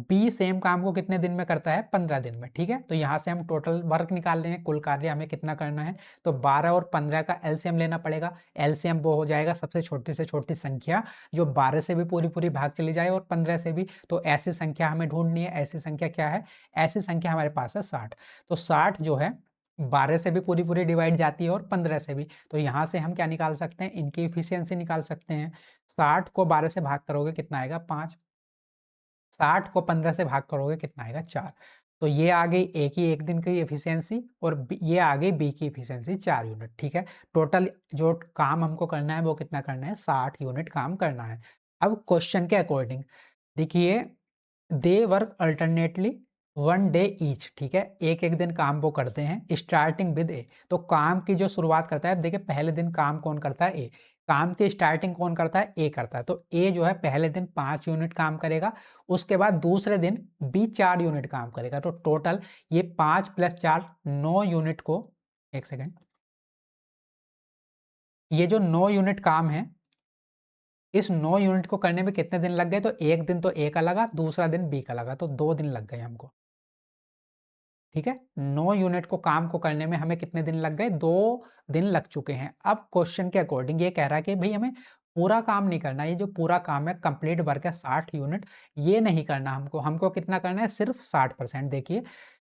बी सेम काम को कितने दिन में करता है? 15 दिन में, ठीक है। तो यहाँ से हम टोटल वर्क निकाल लेंगे, कुल कार्य हमें कितना करना है। तो 12 और 15 का एलसीएम लेना पड़ेगा। एलसीएम वो हो जाएगा सबसे छोटी से छोटी संख्या जो 12 से भी पूरी-पूरी भाग चली जाए और 15 से भी। तो ऐसी संख्या हमें ढूँढनी है। ऐसी संख्या क्या है? ऐसी संख्या हमारे पास है 60। तो 60 जो है 12 से भी पूरी-पूरी डिवाइड जाती है और 15 से भी। तो यहाँ से हम क्या निकाल सकते हैं? इनकी एफिशिएंसी निकाल सकते हैं। 60 को 12 से भाग करोगे कितना आएगा? 5। 60 को 15 से भाग करोगे कितना आएगा? 4। तो ये आ गई ए की 1 दिन की एफिशिएंसी और ये आ गई बी की एफिशिएंसी 4 यूनिट, ठीक है। टोटल जो काम हमको करना है वो कितना करना है, 60 यूनिट काम करना है। अब क्वेश्चन के अकॉर्डिंग देखिए, they work alternately 1 day each, ठीक है। एक-एक दिन काम वो करते हैं, स्टार्टिंग विद ए। तो काम की जो शुरुआत करता है, देखिए पहले दिन काम कौन करता है, ए। काम की स्टार्टिंग कौन करता है, ए करता है। तो ए जो है पहले दिन 5 यूनिट काम करेगा, उसके बाद दूसरे दिन बी 4 यूनिट काम करेगा। तो टोटल ये 5 + 4 9 यूनिट को, 1 सेकंड, ये जो 9 यूनिट काम है, इस 9 यूनिट को करने में कितने दिन लग गए, तो एक दिन तो ए का लगा, दूसरा दिन बी का लगा, तो 2 दिन लग गए हमको, ठीक है। 9 यूनिट को काम को करने में हमें कितने दिन लग गए, 2 दिन लग चुके हैं। अब क्वेश्चन के अकॉर्डिंग ये कह रहा है कि भई हमें पूरा काम नहीं करना, ये जो पूरा काम है कंप्लीट वर्क है 60 यूनिट, ये नहीं करना हमको। हमको कितना करना है, सिर्फ 60%। देखिए,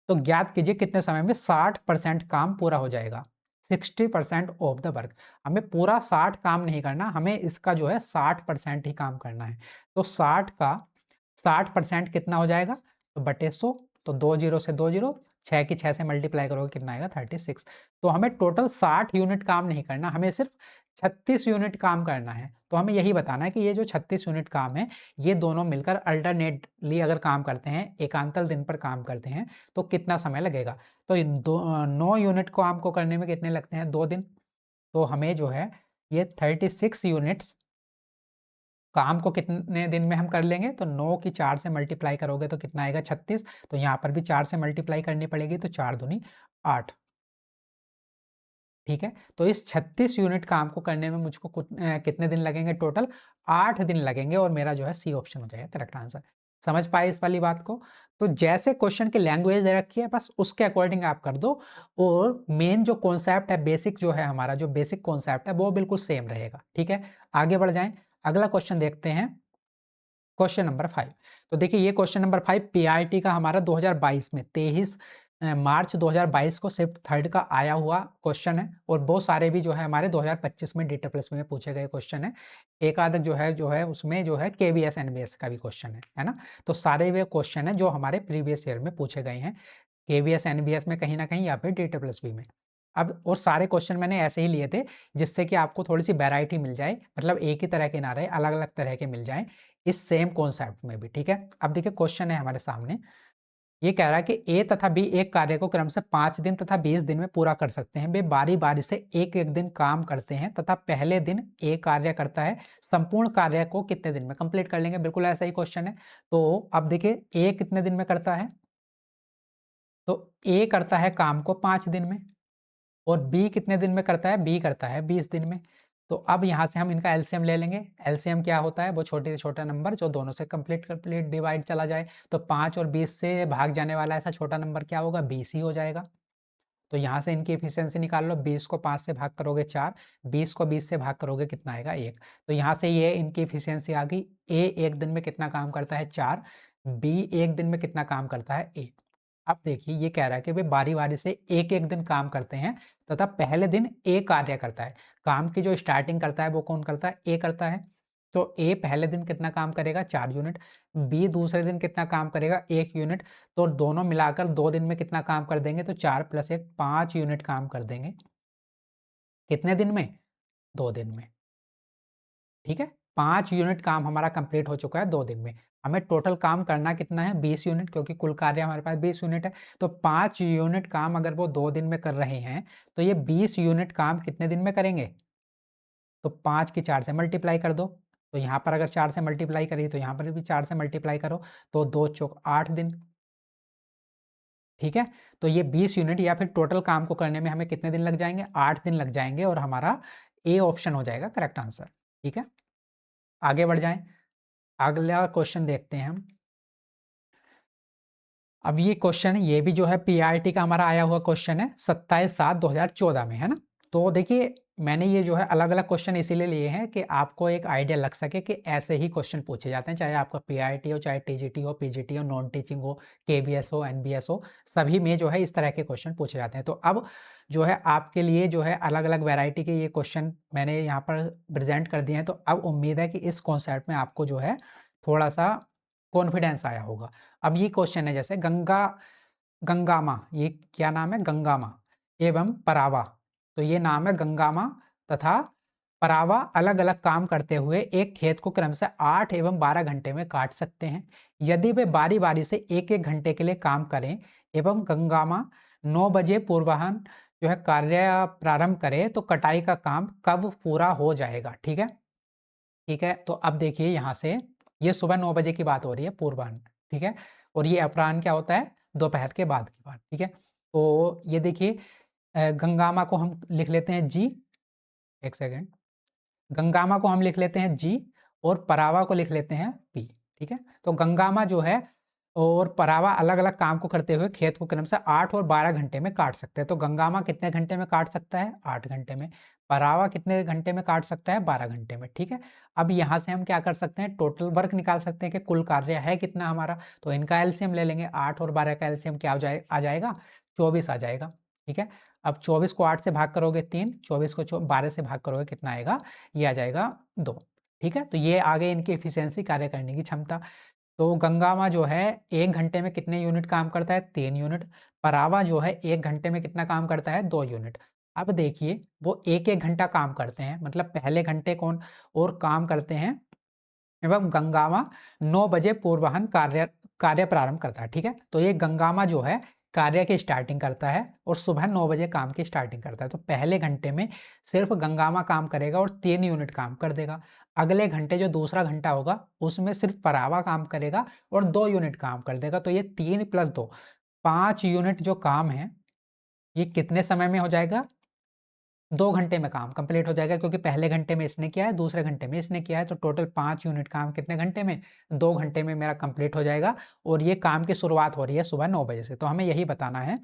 तो ज्ञात कीजिए कितने समय में 60% काम पूरा हो जाएगा। 60% ऑफ द वर्क, हमें पूरा 60 काम नहीं करना, हमें इसका जो है 60% ही काम करना है। तो 60 का 60% कितना हो जाएगा, तो बटे 100, तो 2 जीरो से 2 जीरो, 6 की 6 से मल्टीप्लाई करोगे कितना आएगा, 36। तो हमें टोटल 60 यूनिट काम नहीं करना, हमें सिर्फ 36 यूनिट काम करना है। तो हमें यही बताना है कि ये जो 36 यूनिट काम है, ये दोनों मिलकर अल्टरनेटली अगर काम करते हैं, एकांतर दिन पर काम करते हैं, तो कितना समय लगेगा। तो 9 यूनिट को काम को करने में कितने लगते हैं, 2 दिन। तो हमें जो है ये 36 यूनिट्स काम को कितने दिन में हम कर लेंगे, तो 9 की 4 से मल्टीप्लाई करोगे तो कितना आएगा, 36। तो यहाँ पर भी 4 से मल्टीप्लाई करनी पड़ेगी, तो 4 दूनी 8, ठीक है। तो इस 36 यूनिट काम को करने में मुझको कितने दिन लगेंगे, टोटल 8 दिन लगेंगे, और मेरा जो है सी ऑप्शन हो जाएगा करेक्ट आंसर। समझ पाए इस वाली बात को। तो जैसे क्वेश्चन की लैंग्वेज दे रखी है, बस उसके अकॉर्डिंग आप कर दो, और मेन जो कॉन्सेप्ट है, बेसिक जो है हमारा, जो बेसिक कॉन्सेप्ट है वो बिल्कुल सेम रहेगा, ठीक है। आगे बढ़ जाएं, अगला क्वेश्चन देखते हैं, क्वेश्चन नंबर 5। तो देखिए, ये क्वेश्चन नंबर 5 पीआईटी का हमारा 2022 में 23 मार्च 2022 को शिफ्ट थर्ड का आया हुआ क्वेश्चन है, और बहुत सारे भी जो है हमारे 2025 में डेटा प्लस में पूछे गए क्वेश्चन है। एक आध जो है उसमें जो है केवीएस एनबीएस का भी क्वेश्चन है ना। तो सारे वे क्वेश्चन है जो हमारे प्रीवियस ईयर में पूछे गए हैं, केवीएस एनबीएस में कहीं ना कहीं, या फिर डेटा प्लस बी में। अब और सारे क्वेश्चन मैंने ऐसे ही लिए थे, जिससे कि आपको थोड़ी सी वैरायटी मिल जाए, मतलब एक ही तरह के ना रहे, अलग अलग तरह के मिल जाएं इस सेम कॉन्सेप्ट में भी, ठीक है। अब देखिए, क्वेश्चन है हमारे सामने, ये कह रहा है कि ए तथा बी एक कार्य को क्रम से 5 दिन तथा 20 दिन में पूरा कर सकते हैं। वे बारी बारी से एक एक दिन काम करते हैं, तथा पहले दिन ए कार्य करता है, संपूर्ण कार्य को कितने दिन में कंप्लीट कर लेंगे। बिल्कुल ऐसा ही क्वेश्चन है। तो अब देखिए, ए कितने दिन में करता है, तो ए करता है काम को 5 दिन में, और बी कितने दिन में करता है, बी करता है 20 दिन में। तो अब यहाँ से हम इनका एलसीएम ले लेंगे। एलसीएम क्या होता है, वो छोटे से छोटा नंबर जो दोनों से कंप्लीट कंप्लीट डिवाइड चला जाए। तो 5 और 20 से भाग जाने वाला ऐसा छोटा नंबर क्या होगा, 20 ही हो जाएगा। तो यहाँ से इनकी एफिशिएंसी निकाल लो, 20 को 5 से भाग करोगे 4, 20 को 20 से भाग करोगे कितना आएगा, 1। तो यहाँ से ये इनकी एफिशिएंसी आ गई। ए एक दिन में कितना काम करता है, 4। बी एक दिन में कितना काम करता है, ए। अब देखिए, ये कह रहा है कि वे बारी-बारी से एक-एक दिन काम करते हैं, तथा पहले दिन ए कार्य करता है। काम की जो स्टार्टिंग करता है वो कौन करता है, ए करता है। तो ए पहले दिन कितना काम करेगा, 4 यूनिट। बी दूसरे दिन कितना काम करेगा, 1 यूनिट। तो दोनों मिलाकर 2 दिन में कितना काम कर देंगे, तो 4 + 1 5 यूनिट काम कर देंगे। कितने दिन में, 2 दिन में, ठीक है। 5 यूनिट काम हमारा कंप्लीट हो चुका है 2 दिन में। हमें टोटल काम करना कितना है, 20 यूनिट, क्योंकि कुल कार्य हमारे पास 20 यूनिट है। तो 5 यूनिट काम अगर वो 2 दिन में कर रहे हैं, तो ये 20 यूनिट काम कितने दिन में करेंगे, तो 5 की 4 से मल्टीप्लाई कर दो। तो यहाँ पर अगर 4 से मल्टीप्लाई करी, तो यहाँ पर भी 4 से मल्टीप्लाई करो, तो 2 चौक 8 दिन, ठीक है। तो ये 20 यूनिट या फिर टोटल काम को करने में हमें कितने दिन लग जाएंगे, 8 दिन लग जाएंगे, और हमारा ए ऑप्शन हो जाएगा करेक्ट आंसर, ठीक है। आगे बढ़ जाएं, अगला क्वेश्चन देखते हैं हम। अब ये क्वेश्चन, ये भी जो है पीआरटी का हमारा आया हुआ क्वेश्चन है, 27/7/2014 में, है ना। तो देखिए, मैंने ये जो है अलग अलग क्वेश्चन इसीलिए लिए हैं कि आपको एक आइडिया लग सके कि ऐसे ही क्वेश्चन पूछे जाते हैं, चाहे आपका पीआरटी हो, चाहे टीजीटी हो, पीजीटी हो, नॉन टीचिंग हो, केबीएस हो, एनबीएस हो, सभी में जो है इस तरह के क्वेश्चन पूछे जाते हैं। तो अब जो है आपके लिए जो है अलग अलग वैरायटी के ये क्वेश्चन मैंने यहाँ पर प्रेजेंट कर दिए हैं। तो अब उम्मीद है कि इस कॉन्सेप्ट में आपको जो है थोड़ा सा कॉन्फिडेंस आया होगा। अब ये क्वेश्चन है, जैसे गंगा गंगामा, ये क्या नाम है? गंगामा एवं परावा। तो ये नाम है गंगामा तथा परावा अलग अलग काम करते हुए एक खेत को क्रमशः 8 एवं 12 घंटे में काट सकते हैं। यदि वे बारी बारी से एक एक घंटे के लिए काम करें एवं गंगामा 9 बजे पूर्वाह्न जो है कार्य प्रारंभ करे तो कटाई का काम कब पूरा हो जाएगा? ठीक है, ठीक है। तो अब देखिए यहाँ से ये सुबह 9 बजे की बात हो रही है पूर्वाह्न, ठीक है, और ये अपराह्न क्या होता है? दोपहर के बाद की बात, ठीक है। तो ये देखिए गंगामा को हम लिख लेते हैं जी, एक सेकेंड, गंगामा को हम लिख लेते हैं जी और परावा को लिख लेते हैं पी, ठीक है। तो गंगामा जो है और परावा अलग अलग काम को करते हुए खेत को क्रमशः 8 और 12 घंटे में काट सकते हैं। तो गंगामा कितने घंटे में काट सकता है? 8 घंटे में। परावा कितने घंटे में काट सकता है? 12 घंटे में, ठीक है। अब यहाँ से हम क्या कर सकते हैं? टोटल वर्क निकाल सकते हैं कि कुल कार्य है कितना हमारा। तो इनका एलसीएम ले लेंगे, 8 और 12 का एलसीएम क्या आ जाएगा? 24 आ जाएगा, ठीक है। अब 24 को 8 से भाग करोगे 3, 24 को 12 से भाग करोगे कितना आएगा? ये आ जाएगा 2, ठीक है। तो ये आ गई इनकी एफिशिएंसी, कार्य करने की क्षमता। तो गंगामा जो है 1 घंटे में कितने यूनिट काम करता है? 3 यूनिट। परावा जो है 1 घंटे में कितना काम करता है? 2 यूनिट। अब देखिए वो 1-1 घंटा काम करते हैं, मतलब पहले घंटे कौन और काम करते हैं एवं गंगामा 9 बजे पूर्वाह्न कार्य कार्य प्रारंभ करता है, ठीक है। तो ये गंगामा जो है कार्य की स्टार्टिंग करता है और सुबह 9 बजे काम की स्टार्टिंग करता है। तो पहले घंटे में सिर्फ गंगामा काम करेगा और 3 यूनिट काम कर देगा। अगले घंटे जो दूसरा घंटा होगा उसमें सिर्फ परावा काम करेगा और 2 यूनिट काम कर देगा। तो ये 3 + 2 5 यूनिट जो काम है ये कितने समय में हो जाएगा? 2 घंटे में काम कंप्लीट हो जाएगा, क्योंकि पहले घंटे में इसने किया है, दूसरे घंटे में इसने किया है। तो टोटल 5 यूनिट काम कितने घंटे में? 2 घंटे में मेरा कंप्लीट हो जाएगा। और ये काम की शुरुआत हो रही है सुबह 9 बजे से। तो हमें यही बताना है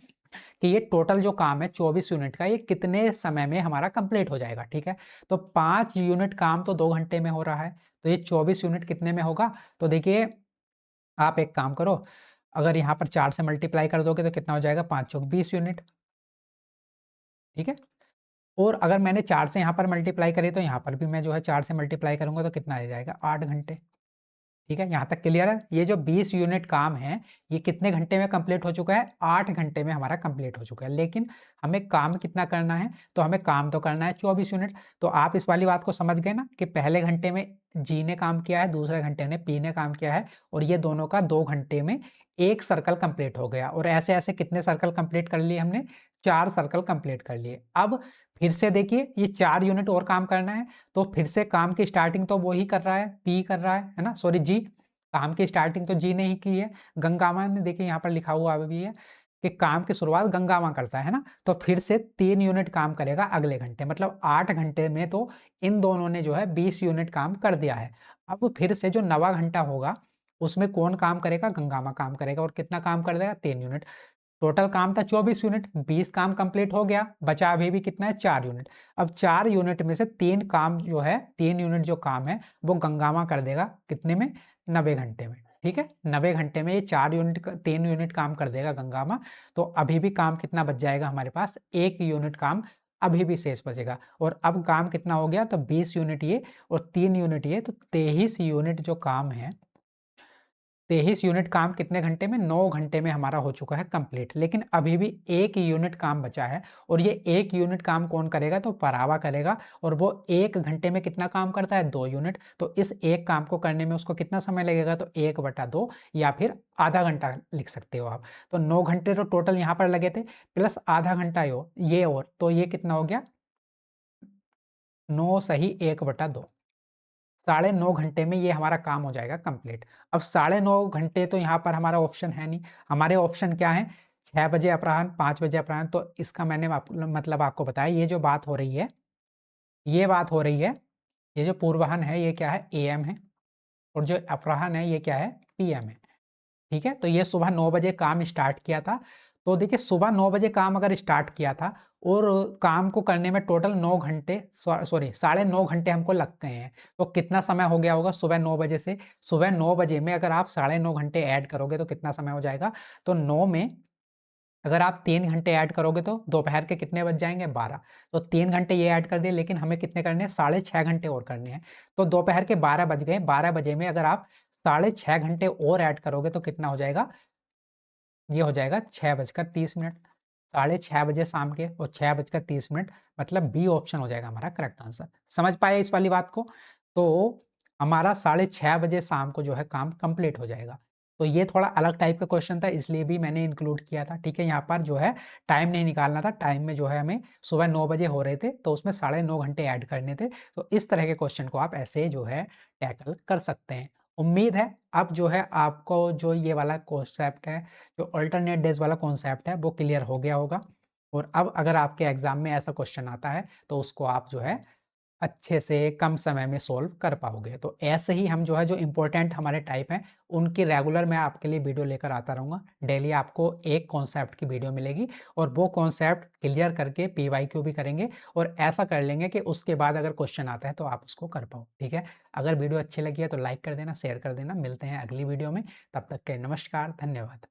कि ये टोटल जो काम है 24 यूनिट का, ये कितने समय में हमारा कंप्लीट हो जाएगा, ठीक है। तो 5 यूनिट काम तो 2 घंटे में हो रहा है, तो ये 24 यूनिट कितने में होगा? तो देखिए आप एक काम करो, अगर यहाँ पर 4 से मल्टीप्लाई कर दोगे तो कितना हो जाएगा? 5 चौक 20 यूनिट, ठीक है। और अगर मैंने 4 से यहाँ पर मल्टीप्लाई करी तो यहाँ पर भी मैं जो है 4 से मल्टीप्लाई करूँगा तो कितना आ जाएगा? 8 घंटे, ठीक है। यहाँ तक क्लियर है? ये जो 20 यूनिट काम है, ये कितने घंटे में कंप्लीट हो चुका है? 8 घंटे में हमारा कंप्लीट हो चुका है। लेकिन हमें काम कितना करना है? तो हमें काम तो करना है 24 यूनिट। तो आप इस वाली बात को समझ गए ना कि पहले घंटे में जी ने काम किया है, दूसरे घंटे में पी ने काम किया है और ये दोनों का 2 घंटे में 1 सर्कल कंप्लीट हो गया। और ऐसे-ऐसे कितने सर्कल कंप्लीट कर लिए हमने? 4 सर्कल कंप्लीट कर लिए। अब फिर से देखिए ये 4 यूनिट और काम करना है, तो फिर से काम की स्टार्टिंग तो वो ही कर रहा है, पी कर रहा है ना? सॉरी जी, काम की स्टार्टिंग तो जी ने ही की है। गंगामा ने देखिए यहाँ पर लिखा हुआ भी है कि काम की शुरुआत गंगामा करता है ना? तो फिर से 3 यूनिट काम करेगा अगले घंटे, मतलब 8 घंटे में तो इन दोनों ने जो है 20 यूनिट काम कर दिया है। अब फिर से जो 9वाँ घंटा होगा, उसमें कौन काम करेगा? गंगामा काम करेगा और कितना काम कर देगा? 3 यूनिट। टोटल काम था 24 यूनिट, 20 काम कंप्लीट हो गया, बचा अभी भी कितना है? 4 यूनिट। अब 4 यूनिट में से 3 काम जो है, 3 यूनिट जो काम है वो गंगामा कर देगा कितने में? 90 घंटे में, ठीक है। 90 घंटे में ये 4 यूनिट 3 यूनिट काम कर देगा गंगामा। तो अभी भी काम कितना बच जाएगा हमारे पास? 1 यूनिट काम अभी भी शेष बचेगा। और अब काम कितना हो गया? तो 20 यूनिट ये और 3 यूनिट ये, तो 23 यूनिट जो काम है, 23 यूनिट काम कितने घंटे में? 9 घंटे में हमारा हो चुका है कंप्लीट। लेकिन अभी भी 1 यूनिट काम बचा है और ये 1 यूनिट काम कौन करेगा? तो परावा करेगा और वो 1 घंटे में कितना काम करता है? 2 यूनिट। तो इस एक काम को करने में उसको कितना समय लगेगा? तो 1/2 या फिर आधा घंटा लिख सकते हो आप। तो 9 घंटे तो टोटल यहाँ पर लगे थे, प्लस आधा घंटा ये और, तो ये कितना हो गया? 9 सही 1/2, 9.5 घंटे में ये हमारा काम हो जाएगा कंप्लीट। अब 9.5 घंटे तो यहाँ पर हमारा ऑप्शन है नहीं। हमारे ऑप्शन क्या है? 6 बजे अपराह्न, 5 बजे अपराह्न। तो इसका मैंने मतलब आपको बताया, ये जो बात हो रही है, ये बात हो रही है, ये जो पूर्वाह्न है ये क्या है? एएम है और जो अपराह्न है ये क्या है? पीएम है, ठीक है। तो ये सुबह 9 बजे काम स्टार्ट किया था। तो देखिए सुबह 9 बजे काम अगर स्टार्ट किया था और काम को करने में टोटल 9 घंटे, सॉरी 9.5 घंटे हमको लग गए हैं, तो कितना समय हो गया होगा सुबह 9 बजे से? सुबह 9 बजे में अगर आप 9.5 घंटे ऐड करोगे तो कितना समय हो जाएगा? तो 9 में अगर आप 3 घंटे ऐड करोगे तो दोपहर के कितने बज जाएंगे? 12। तो 3 घंटे ये ऐड कर दिए, लेकिन हमें कितने करने हैं? 6.5 घंटे और करने हैं। तो दोपहर के 12 बज गए, 12 बजे में अगर आप 6.5 घंटे और ऐड करोगे तो कितना हो जाएगा? ये हो जाएगा 6:30 साढ़े 6 बजे शाम के और 6:30 मतलब बी ऑप्शन हो जाएगा हमारा करेक्ट आंसर। समझ पाए इस वाली बात को? तो हमारा साढ़े 6 बजे शाम को जो है काम कंप्लीट हो जाएगा। तो ये थोड़ा अलग टाइप का क्वेश्चन था इसलिए भी मैंने इंक्लूड किया था, ठीक है? यहाँ पर जो है टाइम नहीं निकालना था, टाइम में जो है हमें सुबह 9 बजे हो रहे थे तो उसमें साढ़े 9 घंटे ऐड करने थे। तो इस तरह के क्वेश्चन को आप ऐसे जो है टैकल कर सकते हैं। उम्मीद है अब जो है आपको जो ये वाला कॉन्सेप्ट है, जो अल्टरनेट डेज़ वाला कॉन्सेप्ट है वो क्लियर हो गया होगा और अब अगर आपके एग्ज़ाम में ऐसा क्वेश्चन आता है तो उसको आप जो है अच्छे से कम समय में सोल्व कर पाओगे। तो ऐसे ही हम जो है जो इम्पोर्टेंट हमारे टाइप हैं, उनकी रेगुलर मैं आपके लिए वीडियो लेकर आता रहूँगा। डेली आपको एक कॉन्सेप्ट की वीडियो मिलेगी और वो कॉन्सेप्ट क्लियर करके पीवाईक्यू भी करेंगे और ऐसा कर लेंगे कि उसके बाद अगर क्वेश्चन आता है तो आप उसको कर पाओ, ठीक है? अगर वीडियो अच्छी लगी है तो लाइक कर देना, शेयर कर देना। मिलते हैं अगली वीडियो में, तब तक के नमस्कार, धन्यवाद।